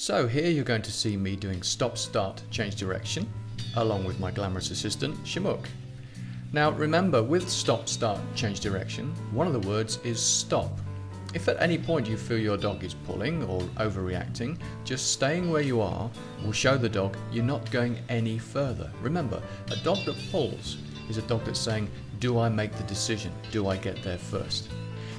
So here you're going to see me doing stop, start, change direction, along with my glamorous assistant, Shamook. Now remember, with stop, start, change direction, one of the words is stop. If at any point you feel your dog is pulling or overreacting, just staying where you are will show the dog you're not going any further. Remember, a dog that pulls is a dog that's saying, do I make the decision? Do I get there first?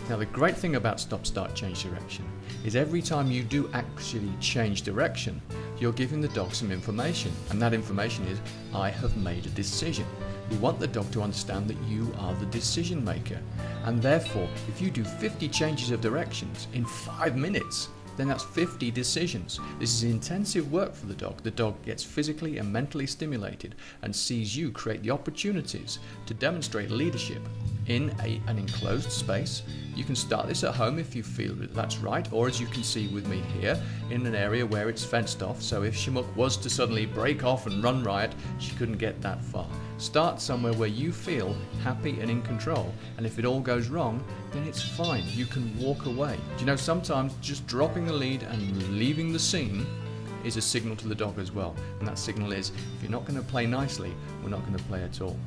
Now the great thing about stop, start, change direction is every time you do actually change direction, you're giving the dog some information, and that information is, I have made a decision. We want the dog to understand that you are the decision maker, and therefore if you do 50 changes of directions in 5 minutes, then that's 50 decisions. This is intensive work for the dog. The dog gets physically and mentally stimulated and sees you create the opportunities to demonstrate leadership in an enclosed space. You can start this at home if you feel that that's right, or as you can see with me here, in an area where it's fenced off, so if Shamook was to suddenly break off and run riot, she couldn't get that far. Start somewhere where you feel happy and in control, and if it all goes wrong, then it's fine, you can walk away. Do you know, sometimes just dropping the lead and leaving the scene is a signal to the dog as well, and that signal is, if you're not going to play nicely, we're not going to play at all.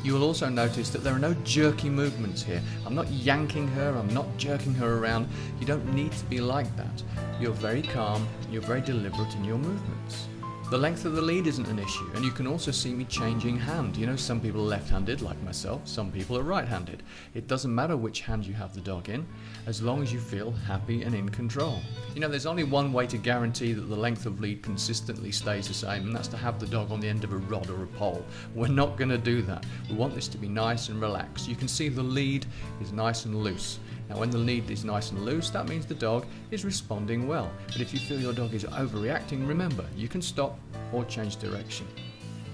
You will also notice that there are no jerky movements here. I'm not yanking her, I'm not jerking her around. You don't need to be like that. You're very calm, you're very deliberate in your movements. The length of the lead isn't an issue, and you can also see me changing hand. You know, some people are left-handed like myself, some people are right-handed. It doesn't matter which hand you have the dog in, as long as you feel happy and in control. You know, there's only one way to guarantee that the length of lead consistently stays the same, and that's to have the dog on the end of a rod or a pole. We're not going to do that. We want this to be nice and relaxed. You can see the lead is nice and loose. Now when the lead is nice and loose, that means the dog is responding well. But if you feel your dog is overreacting, remember, you can stop or change direction.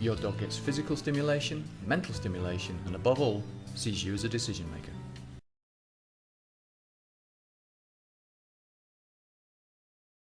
Your dog gets physical stimulation, mental stimulation, and above all, sees you as a decision maker.